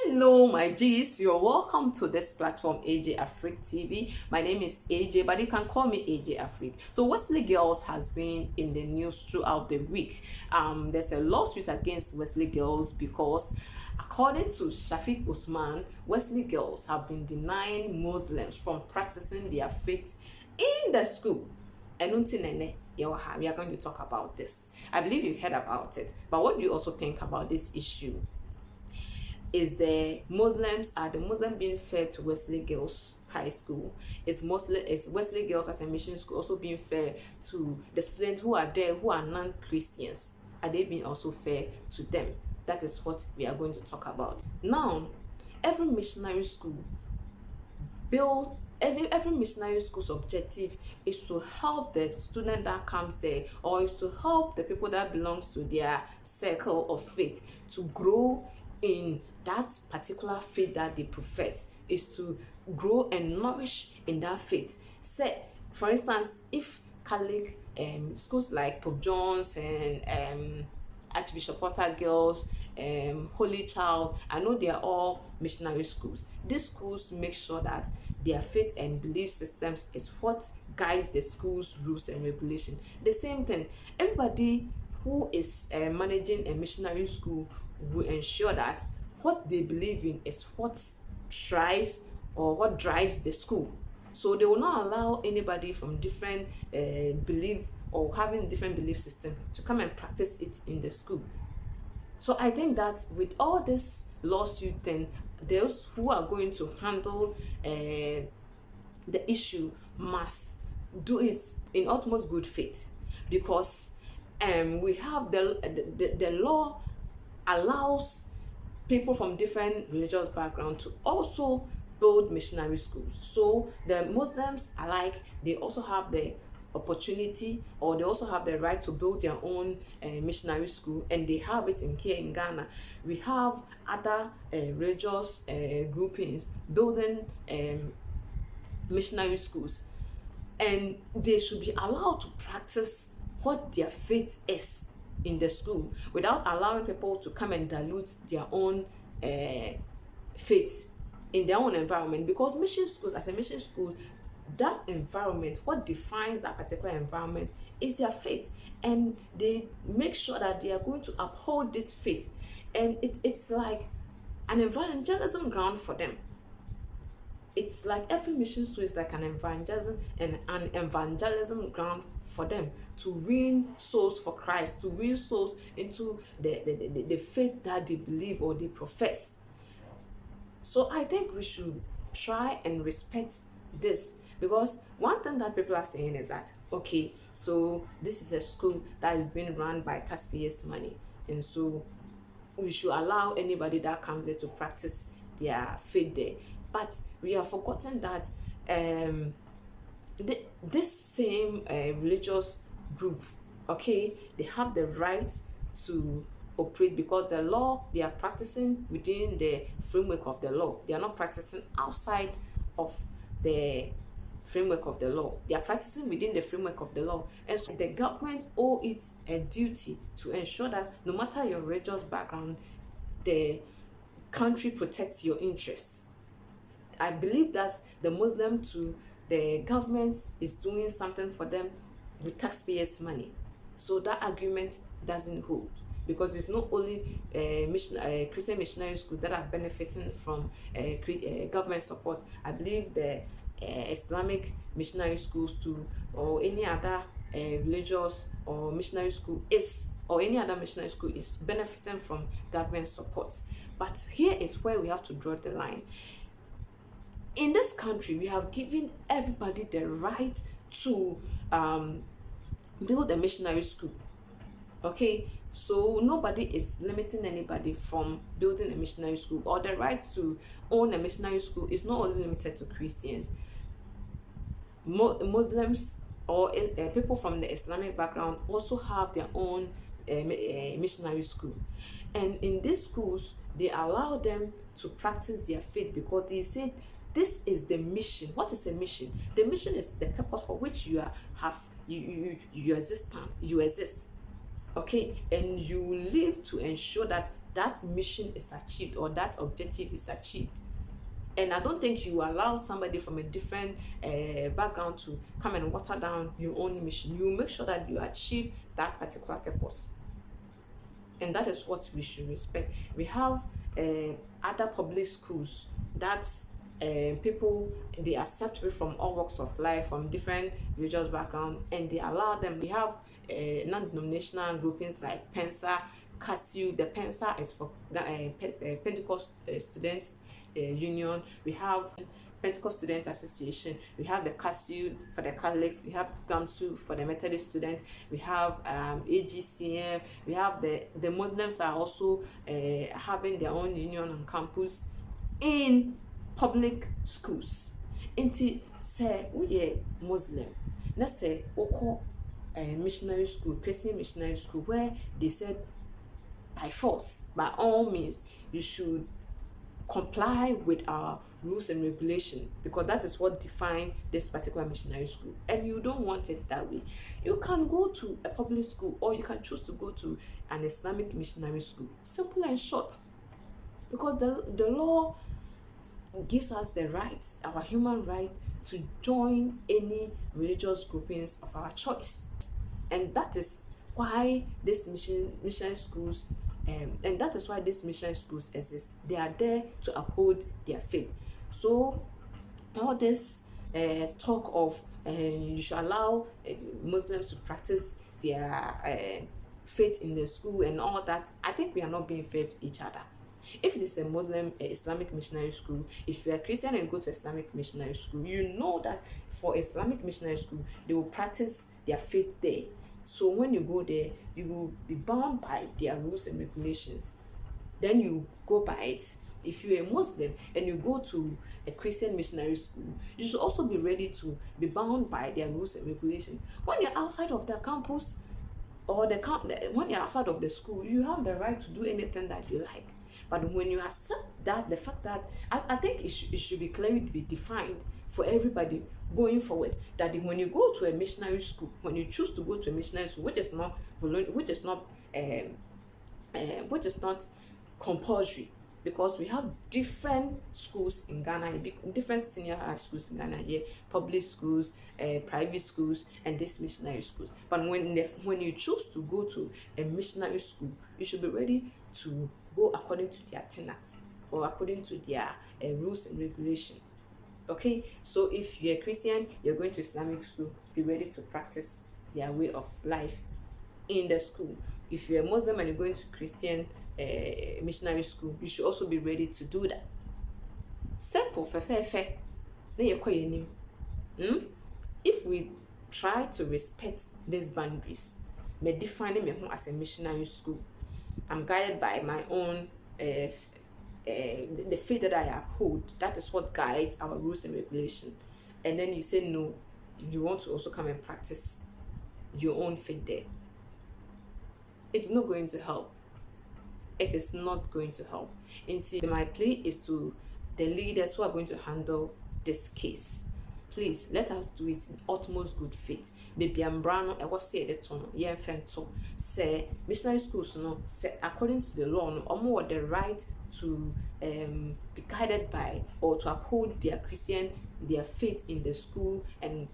Hello, my G's. You're welcome to this platform, AJ Afrique TV. My name is AJ, but you can call me AJ Afrique. So, Wesley Girls has been in the news throughout the week. There's a lawsuit against Wesley Girls because, according to Shafiq Usman, Wesley Girls have been denying Muslims from practicing their faith in the school. And we are going to talk about this. I believe you've heard about it, but what do you also think about this issue? Is the Muslims being fair to Wesley Girls High School? Is Wesley Girls as a mission school also being fair to the students who are there who are non-Christians? Are they being also fair to them? That is what we are going to talk about. Now, every missionary school builds every missionary school's objective is to help the student that comes there, or is to help the people that belongs to their circle of faith to grow in that particular faith that they profess, is to grow and nourish in that faith. Say, for instance, if Catholic schools like Pope John's and Archbishop Potter Girls, Holy Child, I know they are all missionary schools. These schools make sure that their faith and belief systems is what guides the school's rules and regulation. The same thing, everybody who is managing a missionary school will ensure that what they believe in is what drives the school. So they will not allow anybody from different belief or having different belief system to come and practice it in the school. So I think that with all this lawsuit, then those who are going to handle the issue must do it in utmost good faith, because we have the law allows people from different religious backgrounds to also build missionary schools. So the Muslims alike, they also have the opportunity, or they also have the right to build their own missionary school, and they have it here in Ghana. We have other religious groupings building missionary schools, and they should be allowed to practice what their faith is in the school without allowing people to come and dilute their own faith in their own environment. Because mission schools, as a mission school, that environment, what defines that particular environment is their faith, and they make sure that they are going to uphold this faith, and it's like an evangelism ground for them. It's like every mission school is like an evangelism ground for them to win souls for Christ, to win souls into the faith that they believe or they profess. So I think we should try and respect this, because one thing that people are saying is that, okay, so this is a school that is being run by taxpayers' money, and so we should allow anybody that comes there to practice their faith there. But we have forgotten that this same religious group, okay, they have the right to operate, because the law, they are practicing within the framework of the law. They are not practicing outside of the framework of the law. They are practicing within the framework of the law, and so the government owes it a duty to ensure that no matter your religious background, the country protects your interests. I believe that the Muslim to the government is doing something for them with taxpayers' money. So that argument doesn't hold, because it's not only Christian missionary schools that are benefiting from government support. I believe the Islamic missionary schools too, or any other religious or missionary school is benefiting from government support. But here is where we have to draw the line. In this country, we have given everybody the right to build a missionary school. Okay, so nobody is limiting anybody from building a missionary school, or the right to own a missionary school is not only limited to Christians. Muslims or people from the Islamic background also have their own missionary school, and in these schools they allow them to practice their faith, because they say this is the mission. What is a mission? The mission is the purpose for which you exist. Okay, and you live to ensure that that mission is achieved or that objective is achieved. And I don't think you allow somebody from a different background to come and water down your own mission. You make sure that you achieve that particular purpose. And that is what we should respect. We have other public schools that's people, they accept people from all walks of life, from different religious background, and they allow them. We have non-denominational groupings like PENSA, CASU. The PENSA is for Pentecost Students Union. We have Pentecost Student Association. We have the CASU for the Catholics. We have GAMSU for the Methodist students. We have AGCM. We have the Muslims are also having their own union on campus in public schools. Inti say we Muslim. Let's say oko missionary school, Christian missionary school, where they said by force, by all means, you should comply with our rules and regulation, because that is what define this particular missionary school, and you don't want it that way. You can go to a public school, or you can choose to go to an Islamic missionary school. Simple and short. Because the law gives us the right, our human right, to join any religious groupings of our choice. And that is why these missionary schools and that is why these missionary schools exist. They are there to uphold their faith. So all this talk of you should allow Muslims to practice their faith in the school and all that, I think we are not being fair to each other. If it is a Muslim Islamic missionary school, if you are Christian and go to Islamic missionary school, you know that for Islamic missionary school, they will practice their faith there. So when you go there, you will be bound by their rules and regulations. Then you go by it. If you're a Muslim and you go to a Christian missionary school, you should also be ready to be bound by their rules and regulations. When you're outside of the campus or when you're outside of the school, you have the right to do anything that you like. But when you accept that, the fact that I think it should be clearly be defined for everybody going forward, that when you go to a missionary school, when you choose to go to a missionary school, which is not compulsory, because we have different schools in Ghana, different senior high schools in Ghana here, public schools, private schools, and these missionary schools. But when you choose to go to a missionary school, you should be ready to go according to their tenets or according to their rules and regulation. Okay, so if you're a Christian, you're going to Islamic school, be ready to practice their way of life in the school. If you're a Muslim and you're going to Christian missionary school, you should also be ready to do that. Simple, fe. If we try to respect these boundaries, me defining me as a missionary school, I'm guided by my own the faith that I uphold. That is what guides our rules and regulation. And then you say no, you want to also come and practice your own faith there. It's not going to help. It is not going to help. My plea is to the leaders who are going to handle this case. Please let us do it in utmost good faith. Baby Ambrano, I was say the tone, say missionary schools, say according to the law, no more the right to be guided by or to uphold their faith in the school, and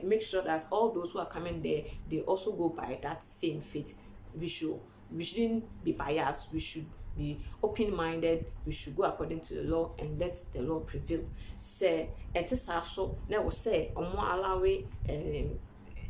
make sure that all those who are coming there, they also go by that same faith. We shouldn't be biased. We should be open-minded. We should go according to the law and let the law prevail. Say it is also now say allow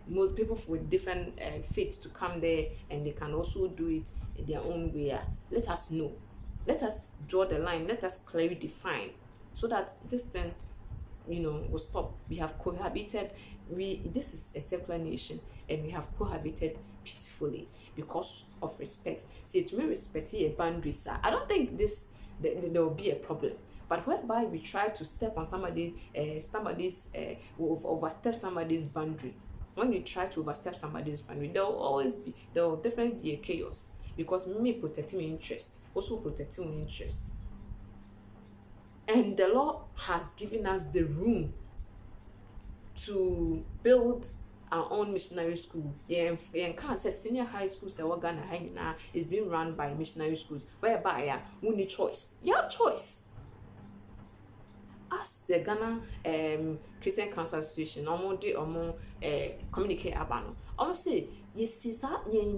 most people with different faith to come there, and they can also do it in their own way. Let us know. Let us draw the line. Let us clearly define, so that this thing, will stop. We have cohabited. This is a secular nation, and we have cohabited peacefully because of respect. See, to me, respect a boundaries. I don't think there will be a problem. But whereby we try to step on overstep somebody's boundary. When you try to overstep somebody's boundary, there will definitely be a chaos, because me protecting my interest, also protecting my interest. And the law has given us the room to build our own missionary school. Yeah, can't say senior high school say what Ghana now is being run by missionary schools, whereby we need choice. You have choice. As the Ghana Christian Council Association, communicate about no. Almost say yes,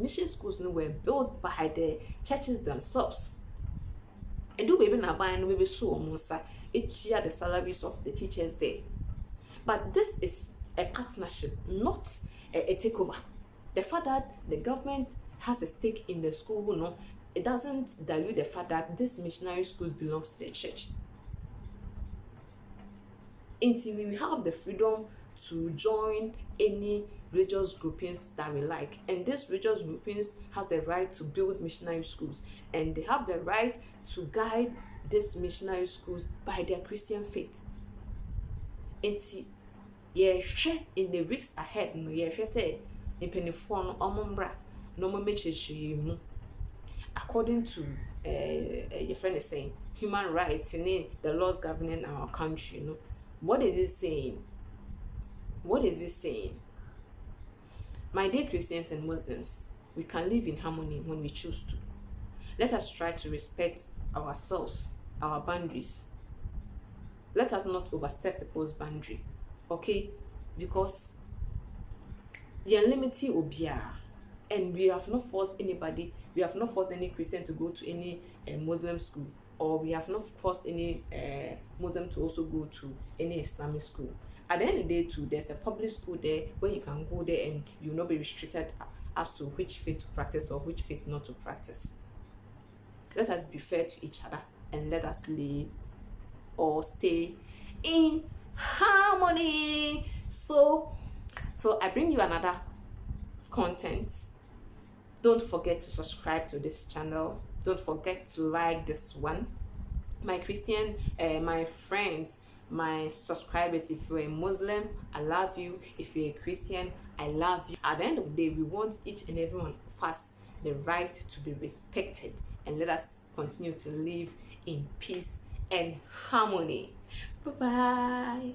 mission schools no were built by the churches themselves. And do baby na buy no baby so monsa it the salaries of the teachers there. But this is a partnership, not a takeover. The fact that the government has a stake in the school, no, it doesn't dilute the fact that this missionary schools belongs to the church. Until we have the freedom to join any religious groupings that we like, and these religious groupings has the right to build missionary schools, and they have the right to guide these missionary schools by their Christian faith. Until in the weeks ahead, no say in penifon omombra no more mu according to your friend is saying human rights in the laws governing our country. No, what is it saying? What is it saying? My dear Christians and Muslims, we can live in harmony when we choose to. Let us try to respect ourselves, our boundaries. Let us not overstep people's boundary, okay? Because limiting obia, and we have not forced anybody. We have not forced any Christian to go to any Muslim school, or we have not forced any Muslim to also go to any Islamic school. At the end of the day too, there's a public school there where you can go there and you will not be restricted as to which faith to practice or which faith not to practice. Let us be fair to each other and let us live or stay in harmony. So I bring you another content. Don't forget to subscribe to this channel. Don't forget to like this one. My Christian, my friends, my subscribers, if you're a Muslim, I love you. If you're a Christian, I love you. At the end of the day, we want each and every one of us the right to be respected, and let us continue to live in peace and harmony. Bye bye.